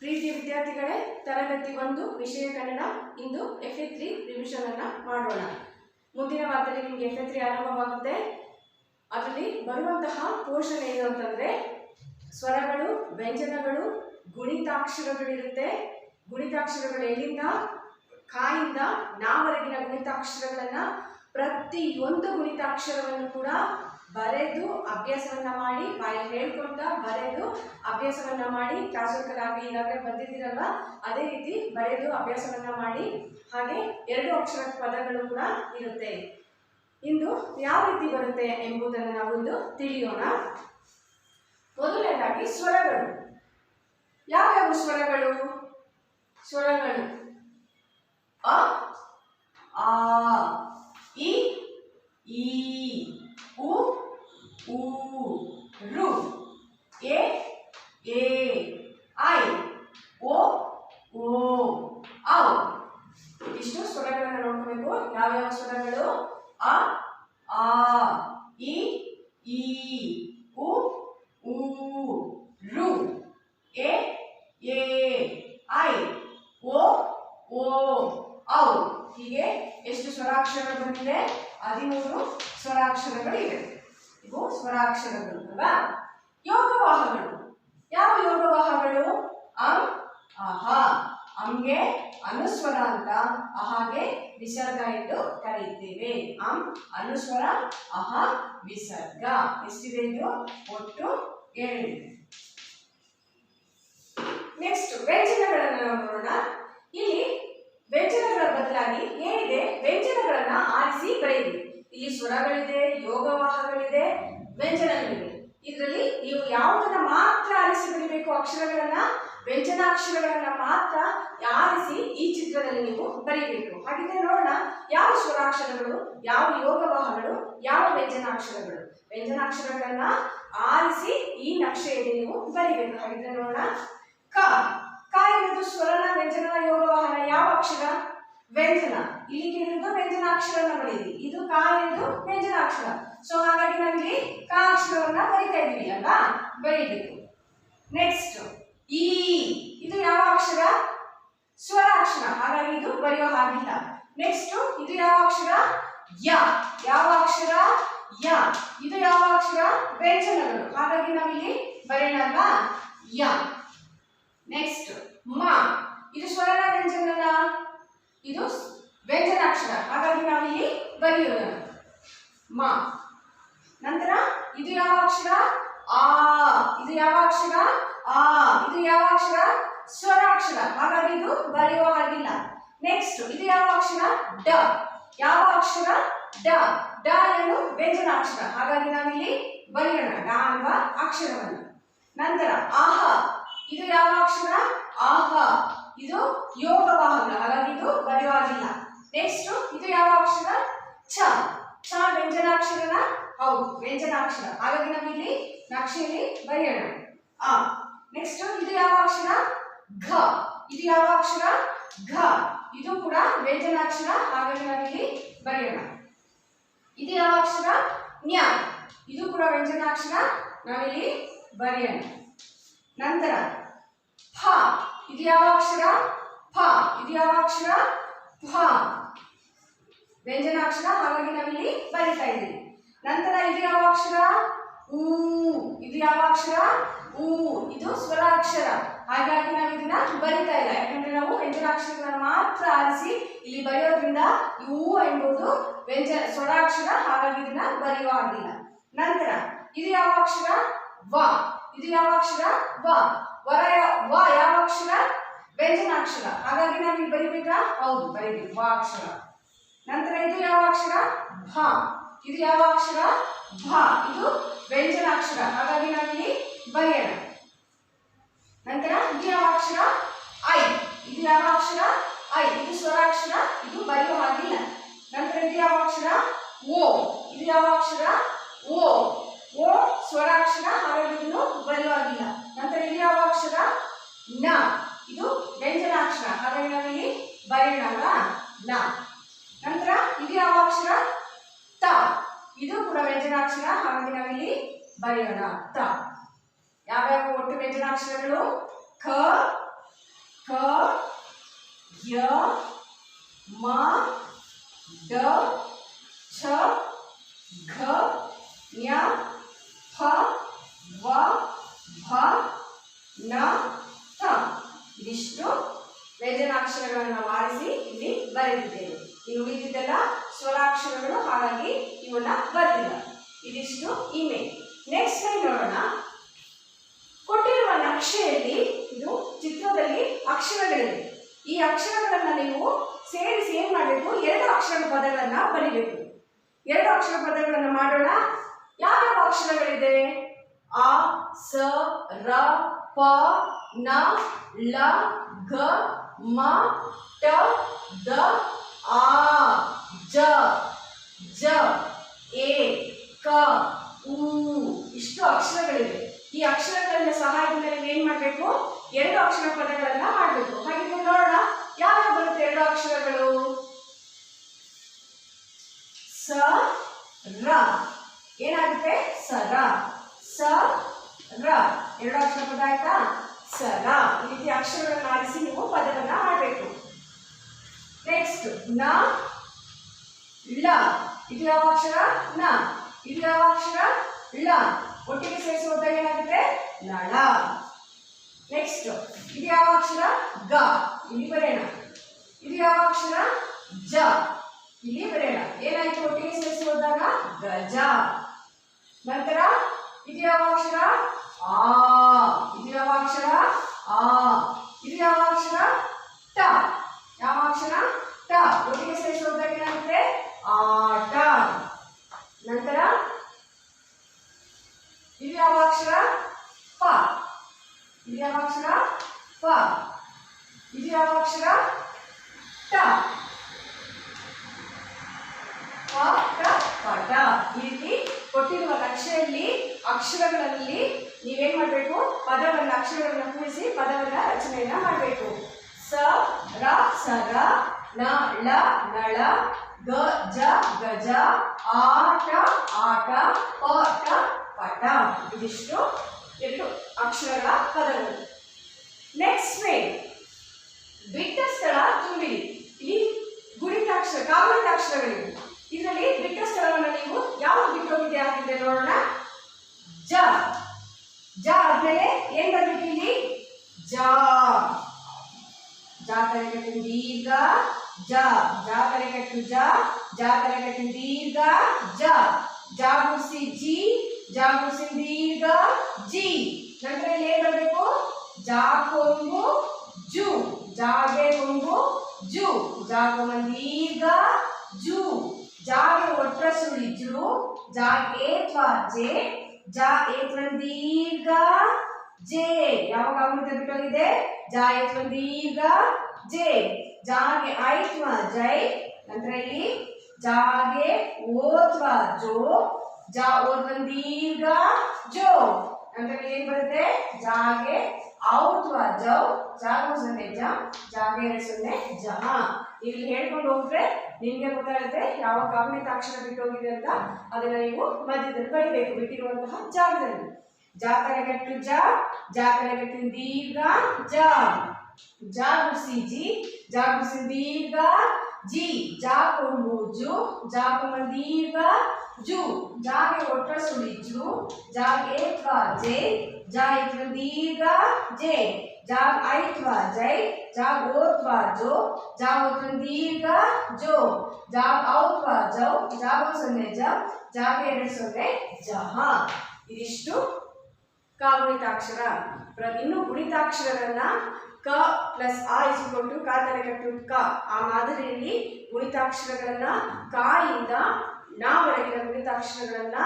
ಪ್ರೀತಿಯ ವಿದ್ಯಾರ್ಥಿಗಳೇ, ತರಗತಿ 1 ವಿಷಯ ಕನ್ನಡ. ಇಂದು FA3 ರಿವಿಷನ್ ಅನ್ನು ಮಾಡೋಣ. ಮುಂದಿನ ವಾರದಲ್ಲಿ ನಿಮಗೆ FA3 ಆರಂಭವಾಗುತ್ತೆ. ಅದರಲ್ಲಿ ಬರುವಂತಹ ಪೋಷಣೆ ಏನು ಅಂತಂದರೆ ಸ್ವರಗಳು, ವ್ಯಂಜನಗಳು, ಗುಣಿತಾಕ್ಷರಗಳಿರುತ್ತೆ. ಗುಣಿತಾಕ್ಷರಗಳು ಎಲ್ಲಿಂದ? ಕಾಯಿಂದ ನಾವರೆಗಿನ ಗುಣಿತಾಕ್ಷರಗಳನ್ನು ಪ್ರತಿಯೊಂದು ಗುಣಿತಾಕ್ಷರವನ್ನು ಕೂಡ ಬರೆದು ಅಭ್ಯಾಸವನ್ನ ಮಾಡಿ, ಬಾಯಿ ಹೇಳ್ಕೊಂತ ಬರೆದು ಅಭ್ಯಾಸವನ್ನ ಮಾಡಿ, ಕ್ಲಾಸ್ ವರ್ಕಲ್ಲಿ ಈಗಾಗಲೇ ಬಂದಿದ್ದೀರಲ್ವ, ಅದೇ ರೀತಿ ಬರೆದು ಅಭ್ಯಾಸವನ್ನ ಮಾಡಿ. ಹಾಗೆ 2 ಅಕ್ಷರದ ಪದಗಳು ಕೂಡ ಇರುತ್ತೆ. ಇಂದು ಯಾವ ರೀತಿ ಬರುತ್ತೆ ಎಂಬುದನ್ನು ನಾವು ಇಂದು ತಿಳಿಯೋಣ. ಮೊದಲನೇದಾಗಿ ಸ್ವರಗಳು. ಯಾವ್ಯಾವ ಸ್ವರಗಳು? ಸ್ವರಗಳು ಅ, ಆ, ಇ, ಈ, ಉ, ಊ, ರು, ಎ, ಐ, ಓ, ಔ. ಇಷ್ಟು ಸ್ವರಗಳನ್ನು ನೋಡ್ಕೋಬೇಕು. ಯಾವ್ಯಾವ ಸ್ವರಗಳು? ಅ, ಆ, ಇ, ಉ, ಊ, ರು, ಎ, ಐ, ಓ, ಔ. ಹೀಗೆ ಎಷ್ಟು ಸ್ವರಾಕ್ಷರಗಳು ಬಂದಿದೆ? 13 ಸ್ವರಾಕ್ಷರಗಳಿವೆ. ಇವು ಸ್ವರಾಕ್ಷರಗಳು ಅಲ್ವಾ? ಯೋಗವಾಹಗಳು. ಯಾವ ಯೋಗವಾಹಗಳು? ಅಂ, ಅಹ. ಅಂಗೆ ಅನುಸ್ವರ ಅಂತ, ಅಹಗೆ ವಿಸರ್ಗ ಎಂದು ಕರೆಯುತ್ತೇವೆ. ಅಂ ಅನುಸ್ವರ, ಅಹ ವಿಸರ್ಗ. ಎಷ್ಟಿದೆ ಇದು? ಒಟ್ಟು 7 ಇದೆ. ನೆಕ್ಸ್ಟ್ ವ್ಯಂಜನಗಳನ್ನು ನೋಡೋಣ. ಇಲ್ಲಿ ವ್ಯಂಜನಗಳ ಬದಲಾಗಿ ಏನಿದೆ? ವ್ಯಂಜನಗಳನ್ನ ಆರಿಸಿ ಬರೆಯಿರಿ. ಇಲ್ಲಿ ಸ್ವರಗಳಿದೆ, ಯೋಗವಾಹಗಳಿದೆ, ವ್ಯಂಜನಗಳಿವೆ. ಇದರಲ್ಲಿ ನೀವು ಯಾವುದನ್ನ ಮಾತ್ರ ಆರಿಸಿ ಬರೀಬೇಕು? ಅಕ್ಷರಗಳನ್ನ, ವ್ಯಂಜನಾಕ್ಷರಗಳನ್ನ ಮಾತ್ರ ಆರಿಸಿ ಈ ಚಿತ್ರದಲ್ಲಿ ನೀವು ಬರೀಬೇಕು. ಹಾಗಿದ್ರೆ ನೋಡೋಣ, ಯಾವ ಸ್ವರಾಕ್ಷರಗಳು, ಯಾವ ಯೋಗವಾಹಗಳು, ಯಾವ ವ್ಯಂಜನಾಕ್ಷರಗಳು. ವ್ಯಂಜನಾಕ್ಷರಗಳನ್ನ ಆರಿಸಿ ಈ ನಕ್ಷೆಯಲ್ಲಿ ನೀವು ಬರೀಬೇಕು. ಹಾಗಿದ್ರೆ ನೋಡೋಣ. ಕ. ಕ ಎನ್ನುವುದು ಸ್ವರನ, ವ್ಯಂಜನ, ಯೋಗವಾಹನ. ಯಾವ ಅಕ್ಷರ? ವ್ಯಂಜನ. ಇಲ್ಲಿ ಕೇಳಿದ್ದು ವ್ಯಂಜನಾಕ್ಷರನ ಬರೀರಿ. ಇದು ಕ ಎಂದು ವ್ಯಂಜನಾಕ್ಷರ. ಸೊ ಹಾಗಾಗಿ ನಾವಿಲ್ಲಿ ಕ ಅಕ್ಷರವನ್ನ ಬರೀತಾ ಇದ್ದೀವಿ ಅಲ್ವಾ? ಬರೀಬೇಕು. ನೆಕ್ಸ್ಟ್ ಈ. ಇದು ಯಾವ ಅಕ್ಷರ? ಸ್ವರಾಕ್ಷರ. ಹಾಗಾಗಿ ಇದು ಬರೆಯೋ ಹಾಗಿಲ್ಲ. ನೆಕ್ಸ್ಟ್ ಇದು ಯಾವ ಅಕ್ಷರ? ಯ. ಯಾವ ಅಕ್ಷರ? ಯ. ಇದು ಯಾವ ಅಕ್ಷರ? ವ್ಯಂಜನಗಳು. ಹಾಗಾಗಿ ನಾವಿಲ್ಲಿ ಬರೆಯೋಣ ಅಲ್ವಾ? ಯ. ನೆಕ್ಸ್ಟ್ ಮ. ಇದು ಸ್ವರನ, ವ್ಯಂಜನನ? ಇದು ವ್ಯಂಜನಾಕ್ಷರ. ಹಾಗಾಗಿ ನಾವಿಲ್ಲಿ ಬರೆಯೋಣ ಮ. ನಂತರ ಇದು ಯಾವ ಅಕ್ಷರ? ಆ. ಇದು ಯಾವ ಅಕ್ಷರ? ಆ. ಇದು ಯಾವ ಅಕ್ಷರ? ಸ್ವರಾಕ್ಷರ. ಹಾಗಾಗಿ ಇದು ಬರೆಯುವ ಹಾಗಿಲ್ಲ. ನೆಕ್ಸ್ಟ್ ಇದು ಯಾವ ಅಕ್ಷರ? ಡ. ಯಾವ ಅಕ್ಷರ? ಡ. ಡ ಎಂದು ವ್ಯಂಜನಾಕ್ಷರ. ಹಾಗಾಗಿ ನಾವಿಲ್ಲಿ ಬರೆಯೋಣ ಡ ಎಂಬ ಅಕ್ಷರವನ್ನು. ನಂತರ ಆಹ. ಇದು ಯಾವ ಅಕ್ಷರ? ಆಹ. ಇದು ಯೋಗವಾಹನ. ಹಾಗಾಗಿ ಇದು ಬರೆಯುವಾಗಿಲ್ಲ. ನೆಕ್ಸ್ಟ್ ಇದು ಯಾವ ಅಕ್ಷರ? ಛ. ಛ ವ್ಯಂಜನಾಕ್ಷರನ? ಹೌದು, ವ್ಯಂಜನಾಕ್ಷರ. ಹಾಗಾಗಿ ನಾವಿಲ್ಲಿ ನಕ್ಷೆಯಲ್ಲಿ ಬರೆಯೋಣ ಆ. ನೆಕ್ಸ್ಟ್ ಇದು ಯಾವ ಅಕ್ಷರ? ಘ. ಇದು ಯಾವ ಅಕ್ಷರ? ಘ. ಇದು ಕೂಡ ವ್ಯಂಜನಾಕ್ಷರ. ಹಾಗಾಗಿ ನಾವಿಲ್ಲಿ ಬರೆಯೋಣ. ಇದು ಯಾವ ಅಕ್ಷರ? ನ್ಯ. ಇದು ಕೂಡ ವ್ಯಂಜನಾಕ್ಷರ. ನಾವಿಲ್ಲಿ ಬರೆಯೋಣ. ನಂತರ ಫ. ಇದು ಯಾವ ಅಕ್ಷರ? ಫ. ಇದು ಯಾವ ಅಕ್ಷರ? ಫ. ವ್ಯಂಜನಾಕ್ಷರ. ಹಾಗಾಗಿ ನಾವಿಲ್ಲಿ ಬರೀತಾ ಇದ್ದೀವಿ. ನಂತರ ಇದು ಯಾವ ಅಕ್ಷರ? ಊ. ಇದು ಯಾವ ಅಕ್ಷರ? ಊ. ಇದು ಸ್ವರಾಕ್ಷರ. ಹಾಗಾಗಿ ನಾವು ಇದನ್ನ ಬರಿತಾ ಇಲ್ಲ, ಯಾಕಂದ್ರೆ ನಾವು ವ್ಯಂಜನಾಕ್ಷರಗಳನ್ನು ಮಾತ್ರ ಆರಿಸಿ ಇಲ್ಲಿ ಬರೆಯೋದ್ರಿಂದ ಊ ಎಂಬುದು ಸ್ವರಾಕ್ಷರ. ಹಾಗಾಗಿ ಇದನ್ನ ಬರೆಯುವ ಹಾಗಿಲ್ಲ. ನಂತರ ಇದು ಯಾವ ಅಕ್ಷರ? ವ. ಇದು ಯಾವ ಅಕ್ಷರ? ವ. ವ ಯಾವ ಅಕ್ಷರ? ವ್ಯಂಜನಾಕ್ಷರ. ಹಾಗಾಗಿ ನಾವು ಇಲ್ಲಿ ಬರಿಬೇಕಾ? ಹೌದು, ಬರೀಬೇಕು ವ ಅಕ್ಷರ. ನಂತರ ಇದು ಯಾವ ಅಕ್ಷರ? ಭ. ಇದು ಯಾವ ಅಕ್ಷರ? ಭ. ಇದು ವ್ಯಂಜನಾಕ್ಷರ. ಹಾಗಾಗಿ ನಾವಿಲ್ಲಿ ಬರೆಯೋಣ. ನಂತರ ಇದು ಯಾವ ಅಕ್ಷರ? ಐ. ಇದು ಯಾವ ಅಕ್ಷರ? ಐ. ಇದು ಸ್ವರಾಕ್ಷರ. ಇದು ಬರೆಯೋ ಹಾಗಿಲ್ಲ. ನಂತರ ಇದು ಯಾವ ಅಕ್ಷರ? ಓ. ಇದು ಯಾವ ಅಕ್ಷರ? ಓ. ಓ ಸ್ವರಾಕ್ಷರ. ಹಾಗಾಗಿ ಇದನ್ನು ಬರೆಯೋ ಹಾಗಿಲ್ಲ. ನಂತರ ಇದು ಯಾವ ಅಕ್ಷರ? ನ. ಇದು ವ್ಯಂಜನಾಕ್ಷರ. ಹಾಗಾಗಿ ನಾವಿಲ್ಲಿ ಬರೆಯೋಣ ನ. ನಂತರ ಇದು ಯಾವ ಅಕ್ಷರ? ತ. ಇದು ಕೂಡ ವ್ಯಂಜನಾಕ್ಷರ. ಹಾಗಾಗಿ ನಾವಿಲ್ಲಿ ಬರೆಯೋಣ ತ. ಯಾವ್ಯಾವ ಒಟ್ಟು ವ್ಯಂಜನಾಕ್ಷರಗಳು? ಕ, ಕ ಯ ಮ ಡ ಛ ಘ ಞ ಫ ವ ಭ ನ ಥ. ಇದಿಷ್ಟು ವ್ಯಂಜನಾಕ್ಷರಗಳನ್ನು ನಾವು ಆರಿಸಿ ಇಲ್ಲಿ ಬರೆದಿದ್ದೇವೆ. ಇನ್ನು ಉಳಿದಿದ್ದೆಲ್ಲ ಸ್ವರಾಕ್ಷರಗಳು, ಹಾಗಾಗಿ ಇವನ್ನ ಬರೆದಿಲ್ಲ. ಇದಿಷ್ಟು ಇಮೇಲ್. ನೆಕ್ಸ್ಟ್ ಲೈನ್ ನೋಡೋಣ. ಕೊಟ್ಟಿರುವ ನಕ್ಷೆಯಲ್ಲಿ ಇದು ಚಿತ್ರದಲ್ಲಿ ಅಕ್ಷರಗಳಿವೆ. ಈ ಅಕ್ಷರಗಳನ್ನ ನೀವು ಸೇರಿಸಿ ಏನ್ ಮಾಡಬೇಕು, 2 ಅಕ್ಷರ ಪದಗಳನ್ನ ಬರೀಬೇಕು. 2 ಅಕ್ಷರ ಪದಗಳನ್ನ ಮಾಡೋಣ. ಯಾವ್ಯಾವ ಅಕ್ಷರಗಳಿದೆ? ಅ ಸ ರ ಪ ನ ಲ ಗ ಮ ಟ ದ ಆ ಜ ಜ ಎ ಕ ಉ. ಇಷ್ಟು ಅಕ್ಷರಗಳಿವೆ. ಈ ಅಕ್ಷರಗಳ ಸಹಾಯದಿಂದ ನೀವು ಏನ್ ಮಾಡಬೇಕು, 2 ಅಕ್ಷರ ಪದಗಳನ್ನ ಮಾಡಬೇಕು. ಹಾಗಿದ್ರೆ ನೋಡೋಣ ಯಾವ್ಯಾವ ಬರುತ್ತೆ 2 ಅಕ್ಷರಗಳು. ಸ ರ ಏನಾಗುತ್ತೆ? ಸರ. ಸ ರ 2 ಅಕ್ಷರ ಪದ ಆಯ್ತಾ? ಸರ. ಈ ರೀತಿ ಅಕ್ಷರಗಳನ್ನು ಆರಿಸಿ ನೀವು ಪದವನ್ನ ಮಾಡಬೇಕು. ನೆಕ್ಸ್ಟ್ ನ ಲ. ಇದು ಯಾವ ಅಕ್ಷರ? ನ. ಇದು ಯಾವ ಅಕ್ಷರ? ಳ. ಒಟ್ಟಿಗೆ ಸೇರಿಸಿ ಹೋದಾಗ ಏನಾಗುತ್ತೆ? ನಳ. ನೆಕ್ಸ್ಟ್ ಇದು ಯಾವ ಅಕ್ಷರ? ಗ. ಇಲ್ಲಿ ಬರೆಯೋಣ. ಇದು ಯಾವ ಅಕ್ಷರ? ಜ. ಇಲ್ಲಿ ಬರೆಯೋಣ. ಏನಾಯ್ತು ಒಟ್ಟಿಗೆ ಸೇರಿಸಿ ಹೋದಾಗ? ಗಜ. ನಂತರ ಇದು ಯಾವ ಅಕ್ಷರ? ಆ. ಇದು ಯಾವ ಅಕ್ಷರ? ಆ. ಇದು ಯಾವ ಅಕ್ಷರ? ಟ. ಯಾವ ಅಕ್ಷರ? ಟ. ಒಟ್ಟಿಗೆ ಸೇರಿಸಿ ಹೋದಾಗ ಏನಾಗುತ್ತೆ? ಆಟ. ನಂತರ ಇದು ಯಾವ ಅಕ್ಷರ? ಪ. ಇದು ಯಾವ ಅಕ್ಷರ? ಪ. ಇದು ಯಾವ ಅಕ್ಷರ? ಟ. ಪ ಟ ಪಟ. ಈ ರೀತಿ ಕೊಟ್ಟಿರುವ ನಕ್ಷೆಯಲ್ಲಿ ಅಕ್ಷರಗಳಲ್ಲಿ ನೀವೇನ್ ಮಾಡಬೇಕು, ಪದವನ್ನ ಅಕ್ಷರಗಳನ್ನ ಕೂಡಿಸಿ ಪದವನ್ನ ರಚನೆಯನ್ನ ಮಾಡಬೇಕು. ಸ ರ ಸರ, ನ ಳ ನಳ, ಗ ಜ ಗಜ, ಆಟ ಆಟ, ಪ ಟ ಪಟ. ಇದಿಷ್ಟು 2 ಅಕ್ಷರಗಳ ಪದಗಳು. ನೆಕ್ಸ್ಟ್ ವೇಡ್ ಬಿಟ್ಟ ಸ್ಥಳ ತುಂಬಿರಿ. ಈ ಗುಣಿತಾಕ್ಷರ ಕಾಗುಣಿತಾಕ್ಷರಗಳಿವೆ. ಇದರಲ್ಲಿ ಬಿಟ್ಟ ಸ್ಥಳವನ್ನು ನೀವು ಯಾವುದು ಬಿಟ್ಟೋಗಿದೆ ಆಗಿದೆ ನೋಡೋಣ. ಜ. ಜ ಆದ್ಮೇಲೆ ಏನ್ ಬರ್ಬೇಕು ಇಲ್ಲಿ? ಜ. ಜ ತಲೆಗಟ್ಟು ದೀರ್ಘ ಜ. ಜ ತಲೆಗಟ್ಟು ಜ. ಜ ತಲೆಗಟ್ಟು ದೀರ್ಘ ಜ. ಜ ಗುರ್ಸಿ ಜಿ. ಜ ಗುರ್ಸಿ ದೀರ್ಘ ಜಿ. ನಂತರ ಇಲ್ಲಿ ಏನ್ ಬರಬೇಕು? ಜ ಕೊಂಬು ಜು. ಜಾಗೆ ಕೊಂಬು ಜು. ಜಾಗ ದೀರ್ಘ ಜು. ಜಾಗೆ ಒಟ್ರ ಸುಳಿ ಜು. ಜಾಗ ಏತ್ವ ಜೆ. ಜ ಏತ್ವ ದೀರ್ಘ ಜೆ. ಯಾವಾಗ ಆಗುಂತ ಬಿಟ್ಟೋಗಿದೆ? ಜ ಏತ್ವ ದೀರ್ಘ ಜೆ. ಜಾಗೆ ಐತ್ವ ಜೈ. ನಂತರ ಇಲ್ಲಿ ಜಾಗೆ ಓತ್ವ ಜೋ. ಜ ಓತ್ವ ದೀರ್ಘ ಜೋ. ನಂತರ ಏನ್ ಬರುತ್ತೆ? ಜಾಗೆ ಔತ್ವ ಜೌ. ಜಾಗ 0 ಜ. ಜಾಗೆ 0 ಜಹ. ಇಲ್ಲಿ ಹೇಳ್ಕೊಂಡು ಹೋಗ್ರೆ ನಿಮ್ಗೆ ಗೊತ್ತಾಗುತ್ತೆ ಯಾವ ಕಾಗುಣಿತಾಕ್ಷರ ಬಿಟ್ಟೋಗಿದೆ ಅಂತ. ಅದನ್ನ ನೀವು ಮಧ್ಯದಲ್ಲಿ ಬರೀಬೇಕು ಬಿಟ್ಟಿರುವಂತಹ ಜಾಗದಲ್ಲಿ. ಜ ತಲೆಗಟ್ಟು ಜ. ಜ ತಲೆಗಟ್ಟು ದೀರ್ಘ ಜ. ಜ ಗುರ್ಸಿ ಜಿ. ಜ ಗುರ್ಸಿ ದೀರ್ಘ ಜಿ. ಜ ಕೊಂಬು ಜು. ಜ ಕೊಂಬ ದೀರ್ಘ ಜು. ಜಾಗೆ ಒಟ್ರ ಸುಳಿ ಜು. ಜಾಗ ಏತ್ವ ಜೆ. ಜ ಏತ್ವ ದೀರ್ಘ ಜೆ. ಜಾಗ ಐತ್ವ ಜೈ. ಜಾಗ ಓತ್ವ ಜೋ. ಜಾಗ ಓತ್ವ ದೀರ್ಘ ಜೋ. ಜಾಗ ಔತ್ವ ಜೌ. ಜಾಗ 0 ಜ. ಜಾಗ 0 ಜಹ. ಇದಿಷ್ಟು ಕಾಗುಣಿತಾಕ್ಷರ. ಇನ್ನು ಗುಣಿತಾಕ್ಷರಗಳನ್ನ ಕ ಪ್ಲಸ್ ಆ ಇಸ್ಕೊಂಡು ಕ ತಲೆಗಟ್ಟು ಕ. ಆ ಮಾದರಿಯಲ್ಲಿ ಗುಣಿತಾಕ್ಷರಗಳನ್ನ ಕ ಇಂದ ನಾವರೆಗಿನ ಗುಣಿತಾಕ್ಷರಗಳನ್ನ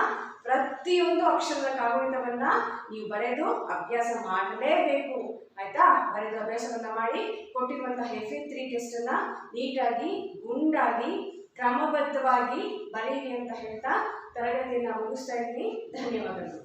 ಪ್ರತಿಯೊಂದು ಅಕ್ಷರದ ಕಾಗುಣಿತವನ್ನ ನೀವು ಬರೆದು ಅಭ್ಯಾಸ ಮಾಡಲೇಬೇಕು. ಆಯ್ತಾ? ಬರೆದು ಅಭ್ಯಾಸವನ್ನ ಮಾಡಿ ಕೊಟ್ಟಿರುವಂತಹ FA3 ಟೆಸ್ಟ್ ಅನ್ನ ನೀಟಾಗಿ ಗುಂಡಾಗಿ ಕ್ರಮಬದ್ಧವಾಗಿ ಬರೆಯಿರಿ ಅಂತ ಹೇಳ್ತಾ ತರಗತಿಯನ್ನ ಮುಗಿಸ್ತಾ ಇದ್ದೀನಿ. ಧನ್ಯವಾದಗಳು.